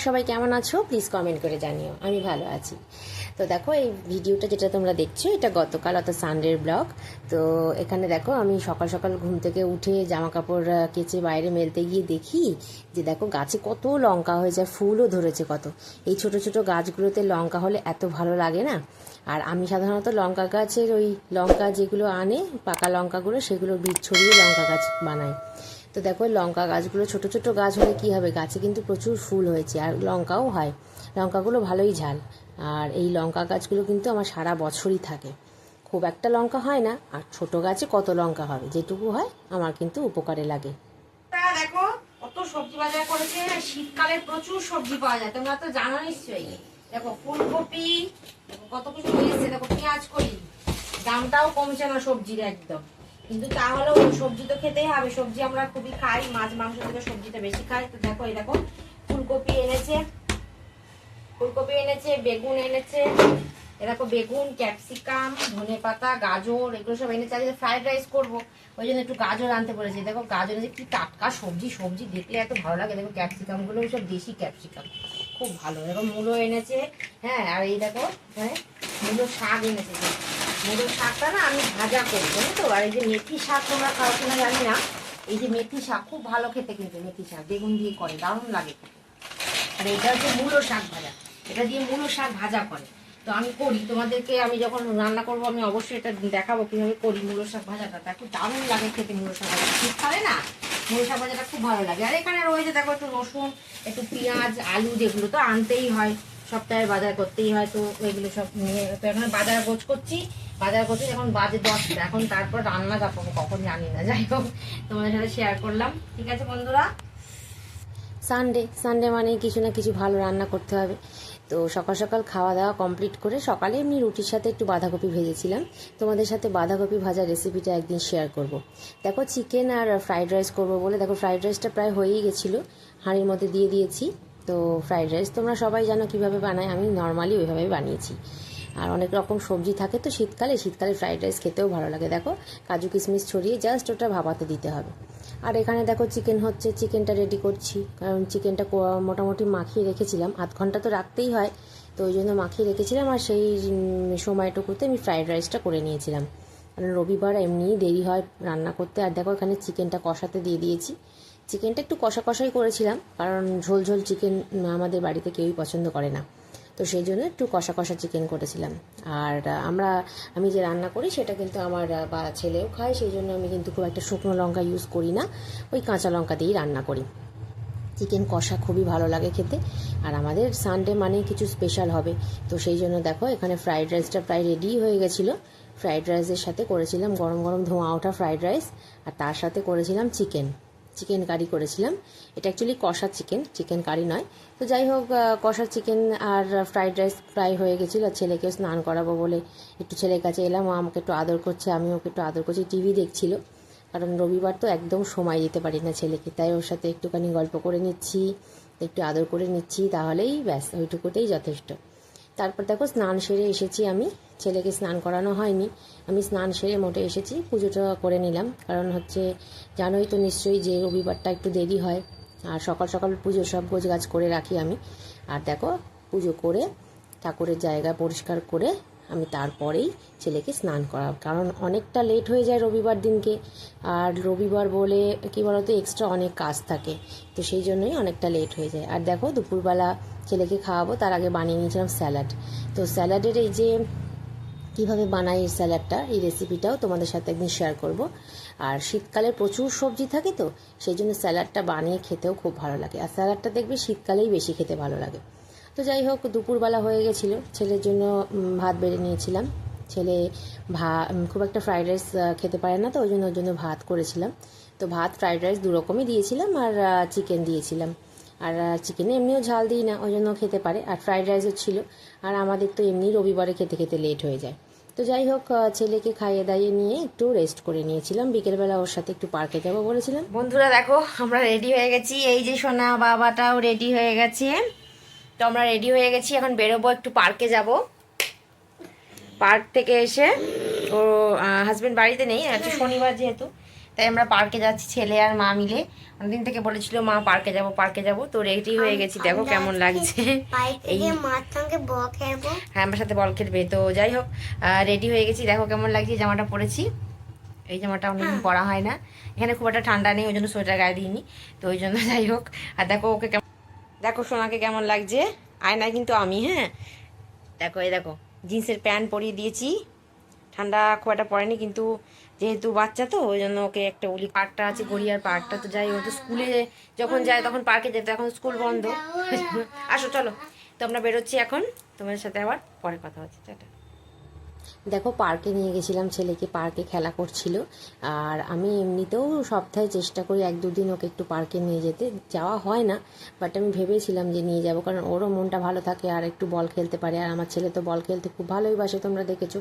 সবাই কেমন আছো প্লিজ কমেন্ট করে জানিও। আমি ভালো আছি। তো দেখো এই ভিডিওটা যেটা তোমরা দেখছো এটা গতকাল অর্থাৎ সানডের ব্লগ। তো এখানে দেখো আমি সকাল সকাল ঘুম থেকে উঠে জামা কাপড় কেচে বাইরে মেলতে গিয়ে দেখি যে দেখো গাছে কত লঙ্কা হয়ে যায়, ফুলও ধরেছে কত। এই ছোট ছোট গাছগুলোতে লঙ্কা হলে এত ভালো লাগে না। আর আমি সাধারণত লঙ্কা গাছের ওই লঙ্কা যেগুলো আনে পাকা লঙ্কাগুলো সেগুলো বীজ ছড়িয়ে লঙ্কা গাছ বানাই। তো দেখো লঙ্কা গাছগুলো ছোট ছোট গাছ হলে কি হবে, গাছে কিন্তু প্রচুর ফুল হয়েছে আর লঙ্কাও হয়, লঙ্কাগুলো ভালোই ঝাল। আর এই লঙ্কা গাছগুলো কিন্তু আমার সারা বছরই থাকে, খুব একটা লঙ্কা হয় না। আর ছোট গাছে কত লঙ্কা হবে, যেটুকু হয় আমার কিন্তু উপকারে লাগে। দেখো কত সবজি বাজার করেছে, শীতকালে প্রচুর সবজি পাওয়া যায়, তোমরা তো জানো নিশ্চয়ই। দেখো ফুলকপি, কত কিছু হয়েছে, দেখো পেঁয়াজ কলি, দামটাও কমছে না সবজির একদম। কিন্তু তাহলেও সবজি তো খেতেই হবে, সবজি আমরা খুবই খাই, মাছ মাংস থেকে সবজিটা বেশি খাই। তো দেখো এই দেখো ফুলকপি এনেছে, বেগুন এনেছে, এরকম বেগুন, ক্যাপসিকাম, ধনেপাতা, গাজর, এগুলো সব এনেছে। আজকে ফ্রাইড রাইস করবো, ওই জন্য একটু গাজর আনতে বলেছি। দেখো গাজর এনেছে, কি টাটকা সবজি, সবজি দেখলে এত ভালো লাগে। দেখো ক্যাপসিকাম গুলো সব দেশি ক্যাপসিকাম, খুব ভালো। দেখো মূলো এনেছে, হ্যাঁ। আর এই দেখো হ্যাঁ মূলো শাক এনেছে, মূলো শাকটা না আমি ভাজা করি জানো তো। আর এই যে মেথি শাক তোমরা খাও কিনা জানি না, এই যে মেথি শাক খুব ভালো খেতে, কিন্তু মেথি শাক বেগুন দিয়ে করে দারুণ লাগে খেতে। আর এটা হচ্ছে মূলো শাক ভাজা, এটা দিয়ে মূলো শাক ভাজা করে। তো আমি করি, তোমাদেরকে আমি যখন রান্না করবো আমি অবশ্যই এটা দেখাবো কিভাবে করি মূলো শাক ভাজাটা। খুব দারুণ লাগে খেতে মূলো শাক ভাজা, শীতকালে না মূলো শাক ভাজাটা খুব ভালো লাগে। আর এখানে রয়েছে দেখো একটু রসুন, একটু পেঁয়াজ, আলু, যেগুলো তো আনতেই হয়, সপ্তাহে বাজার করতেই হয়। তো ওইগুলো সব নিয়ে তো এখানে বাজার করছি এখন বাজে 10টা। এখন তারপর রান্না যাবো কখন জানি না, যাই হোক তোমাদের সাথে শেয়ার করলাম। ঠিক আছে বন্ধুরা, সানডে মানেই কিছু না কিছু ভালো রান্না করতে হবে। তো সকাল সকাল খাওয়া দাওয়া কমপ্লিট করে সকালে এমনি রুটির সাথে একটু বাঁধাকপি ভেজেছিলাম। তোমাদের সাথে বাঁধাকপি ভাজার রেসিপিটা একদিন শেয়ার করব। দেখো চিকেন আর ফ্রাইড রাইস করবো বলে দেখো ফ্রাইড রাইসটা প্রায় হয়েই গেছিলো, হাঁড়ির মধ্যে দিয়ে দিয়েছি। তো ফ্রাইড রাইস তোমরা সবাই জানো কিভাবে বানায়, আমি নর্মালি ওইভাবেই বানিয়েছি। আর অনেক রকম সবজি থাকে তো শীতকালে ফ্রাইড রাইস খেতেও ভালো লাগে। দেখো কাজু কিশমিশ ছড়িয়ে জাস্ট ওটা ভাপাতে দিতে হবে। আর এখানে দেখো চিকেন হচ্ছে, চিকেনটা রেডি করছি, কারণ চিকেনটা মোটামুটি মাখিয়ে রেখেছিলাম, আধ ঘন্টা তো রাখতেই হয়, তো ওই জন্য মাখিয়ে রেখেছিলাম। আর সেই সময়টুকুতে আমি ফ্রাইড রাইসটা করে নিয়েছিলাম, কারণ রবিবার এমনিই দেরি হয় রান্না করতে। আর দেখো এখানে চিকেনটা কষাতে দিয়ে দিয়েছি। চিকেনটা একটু কষাই করেছিলাম, কারণ ঝোল ঝোল চিকেন আমাদের বাড়িতে কেউই পছন্দ করে না, তো সেই জন্য একটু কষা চিকেন করেছিলাম। আর আমি যে রান্না করি সেটা কিন্তু আমার ছেলেও খায়, সেই জন্য আমি কিন্তু খুব একটা শুকনো লঙ্কা ইউজ করি না, ওই কাঁচা লঙ্কা দিয়েই রান্না করি। চিকেন কষা খুবই ভালো লাগে খেতে। আর আমাদের সানডে মানে কিছু স্পেশাল হবে, তো সেই জন্য দেখো এখানে ফ্রাইড রাইসটা প্রায় রেডি হয়ে গেছিলো। ফ্রাইড রাইসের সাথে করেছিলাম গরম গরম ধোঁয়া ওঠা ফ্রাইড রাইস, আর তার সাথে করেছিলাম চিকেন কারি করেছিলাম। এটা অ্যাকচুয়ালি কষা চিকেন কারি নয়। তো যাই হোক কষা চিকেন আর ফ্রাইড রাইস প্রায় হয়ে গেছিলো। ছেলেকেও স্নান করাবো বলে একটু ছেলের কাছে এলাম, ও আমাকে একটু আদর করছে, আমি ওকে একটু আদর করছি। টিভি দেখছিল, কারণ রবিবার তো একদম সময় দিতে পারি না ছেলেকে, তাই ওর সাথে একটুখানি গল্প করে নিচ্ছি, একটু আদর করে নিচ্ছি, তাহলেই ব্যাস ওইটুকুতেই যথেষ্ট। তারপর দেখো স্নান সেরে এসেছি আমি, ছেলেকে স্নান করানো হয়নি, আমি স্নান সেরে মোটে এসেছি, পুজোটা করে নিলাম। কারণ হচ্ছে জানোই তো নিশ্চয়ই যে রবিবারটা একটু দেরি হয়, আর সকাল সকাল পুজো সব গোছগাছ করে রাখি আমি। আর দেখো পুজো করে ঠাকুরের জায়গা পরিষ্কার করে আমি তারপরেই ছেলেকে স্নান করাব, কারণ অনেকটা লেট হয়ে যায় রবিবার দিনকে। আর রবিবার বলে কি বলতো এক্সট্রা অনেক কাজ থাকে, তো সেই জন্যই অনেকটা লেট হয়ে যায়। আর দেখো দুপুরবেলা ছেলেকে খাওয়াবো তার আগে বানিয়ে নিয়েছিলাম স্যালাড। তো স্যালাডের এই যে কীভাবে বানাই এই স্যালাডটা, এই রেসিপিটাও তোমাদের সাথে একদিন শেয়ার করব। আর শীতকালে প্রচুর সবজি থাকে, তো সেই জন্য স্যালাডটা বানিয়ে খেতেও খুব ভালো লাগে। আর স্যালাডটা দেখবে শীতকালেই বেশি খেতে ভালো লাগে। তো যাই হোক দুপুরবেলা হয়ে গেছিলো, ছেলের জন্য ভাত বেড়ে নিয়েছিলাম। ছেলে খুব একটা ফ্রাইড রাইস খেতে পারে না, তো ওই জন্য ওর জন্য ভাত করেছিলাম। তো ভাত ফ্রাইড রাইস দু রকমই দিয়েছিলাম, আর চিকেন দিয়েছিলাম। আর চিকেনে এমনিও ঝাল দিই না, ওই জন্য খেতে পারে। আর ফ্রাইড রাইসও ছিল, আর আমাদের তো এমনি রবিবারে খেতে খেতে লেট হয়ে যায়। তো যাই হোক ছেলেকে খাইয়ে দাইয়ে নিয়ে একটু রেস্ট করে নিয়েছিলাম, বিকেলবেলা ওর সাথে একটু পার্কে যাবো বলেছিলাম। বন্ধুরা দেখো আমরা রেডি হয়ে গেছি, এই যে সোনা বাবাটাও রেডি হয়ে গেছে। তো আমরা রেডি হয়ে গেছি, এখন বেরোবো, একটু পার্কে যাব। পার্ক থেকে এসে ও হাজবেন্ড বাড়িতে নেই, আজকে শনিবার যেহেতু, তাই আমরা পার্কে যাচ্ছি ছেলে আর মা মিলে। অনেকদিন থেকে বলেছিল মা পার্কে যাব, তো রেডি হয়ে গেছি, দেখো কেমন লাগছে। এই হ্যাঁ, আমার সাথে বল খেলবে, তো যাই হোক রেডি হয়ে গেছি, দেখো কেমন লাগছে। জামাটা পরেছি, এই জামাটা অনেকদিন পরা হয় না, এখানে খুব একটা ঠান্ডা নেই ওই জন্য সোয়েটার গায়ে দিইনি, তো ওই জন্য যাই হোক। আর দেখো ওকে কেমন, দেখো সোনাকে কেমন লাগছে আয়নায়, কিন্তু আমি হ্যাঁ দেখো এই দেখো জিন্সের প্যান্ট পরিয়ে দিয়েছি, ঠান্ডা খুব একটা পড়েনি, কিন্তু যেহেতু বাচ্চা তো ওই জন্য ওকে একটা উলি পার্কটা আছে গড়িয়ার পার্কটা, তো যাই ও তো স্কুলে যখন যায় তখন পার্কে যেত, এখন স্কুল বন্ধ। আসো চলো, তো আমরা বেরোচ্ছি এখন, তোমাদের সাথে আবার পরে কথা হচ্ছে, টাটা। দেখো পার্কে নিয়ে গেছিলাম ছেলেকে, পার্কে খেলা করছিল। আর আমি এমনিতেও সপ্তাহে চেষ্টা করি 1-2 দিন ওকে একটু পার্কে নিয়ে যেতে, যাওয়া হয় না, বাট আমি ভেবেছিলাম যে নিয়ে যাব, কারণ ওরও মনটা ভালো থাকে আর একটু বল খেলতে পারে। আর আমার ছেলে তো বল খেলতে খুব ভালোই বাসে, তোমরা দেখেছো।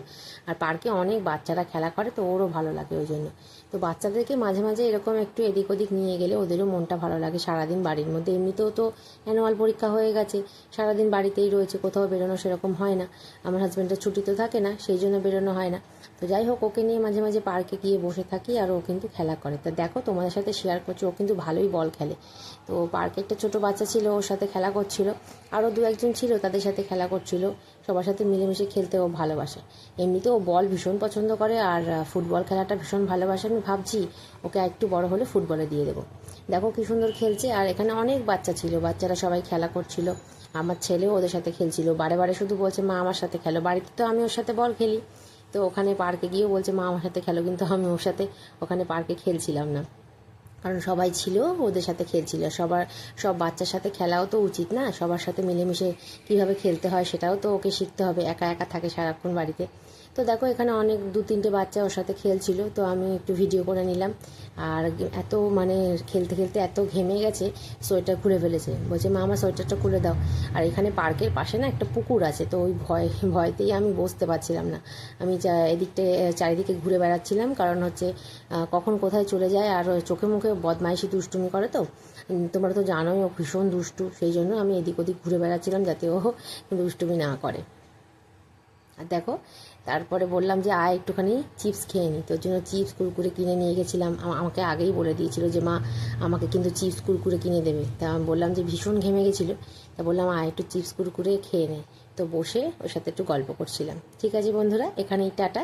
আর পার্কে অনেক বাচ্চারা খেলা করে, তো ওরও ভালো লাগে ওই জন্য। তো বাচ্চাদেরকে মাঝে মাঝে এরকম একটু এদিক ওদিক নিয়ে গেলে ওদেরও মনটা ভালো লাগে। সারাদিন বাড়ির মধ্যে এমনিতেও তো অ্যানুয়াল পরীক্ষা হয়ে গেছে, সারাদিন বাড়িতেই রয়েছে, কোথাও বেরোনো সেরকম হয় না। আমার হাজব্যান্ডের ছুটি তো থাকে না, সেই জন্য বেরোনো হয় না। তো যাই হোক, ওকে নিয়ে মাঝে মাঝে পার্কে গিয়ে বসে থাকি, আর ও কিন্তু খেলা করে। তো দেখো তোমাদের সাথে শেয়ার করছি, ও কিন্তু ভালোই বল খেলে। তো পার্কে একটা ছোট বাচ্চা ছিল, ওর সাথে খেলা করছিল, আরও 2-1 জন ছিল, তাদের সাথে খেলা করছিল। সবার সাথে মিলেমিশে খেলতে ও ভালোবাসে। এমনিতে ও বল ভীষণ পছন্দ করে, আর ফুটবল খেলাটা ভীষণ ভালোবাসে। আমি ভাবছি ওকে একটু বড় হলে ফুটবলে দিয়ে দেবো। দেখো কি সুন্দর খেলছে, আর এখানে অনেক বাচ্চা ছিল, বাচ্চারা সবাই খেলা করছিল। আমার ছেলেও ওদের সাথে খেলছিল, বারে বারে শুধু বলছে মা আমার সাথে খেলো। বাড়িতে তো আমি ওর সাথে বল খেলি, তো ওখানে পার্কে গিয়েও বলছে মা আমার সাথে খেলো, কিন্তু আমি ওর সাথে ওখানে পার্কে খেলছিলাম না, কারণ সবাই ছিল ওদের সাথে খেলছিল। সব বাচ্চার সাথে খেলাও তো উচিত না, সবার সাথে মিলেমিশে কীভাবে খেলতে হয় সেটাও তো ওকে শিখতে হবে, একা একা থাকে সারাক্ষণ বাড়িতে। তো দেখো এখানে অনেক 2-3টে বাচ্চা ওর সাথে খেলছিল, তো আমি একটু ভিডিও করে নিলাম। আর এত মানে খেলতে খেলতে এত ঘেমে গেছে, সোয়েটার খুলে ফেলেছে, বলছে মা আমার সোয়েটারটা খুলে দাও। আর এখানে পার্কের পাশে না একটা পুকুর আছে, তো ওই ভয়তেই আমি বসতে পারছিলাম না। আমি চারিদিকে ঘুরে বেড়াচ্ছিলাম, কারণ হচ্ছে কখন কোথায় চলে যায়, আর চোখে মুখে বদমাইশি দুষ্টুমি করে। তো তোমরা তো জানোই ও ভীষণ দুষ্টু, সেই জন্য আমি এদিক ওদিক ঘুরে বেড়াচ্ছিলাম যাতে ও দুষ্টুমি না করে। আর দেখো তারপরে বললাম যে আয় একটুখানি চিপস খেয়ে নিই, তোর জন্য চিপস কুরকুরে কিনে নিয়ে গেছিলাম। আমাকে আগেই বলে দিয়েছিল যে মা আমাকে কিন্তু চিপস কুরকুরে কিনে দেবে, তা আমি বললাম যে ভীষণ ঘেমে গেছিলো, তা বললাম আয় একটু চিপস কুরকুরে খেয়ে নে। তো বসে ওর সাথে একটু গল্প করছিলাম। ঠিক আছে বন্ধুরা, এখানেই টাটা।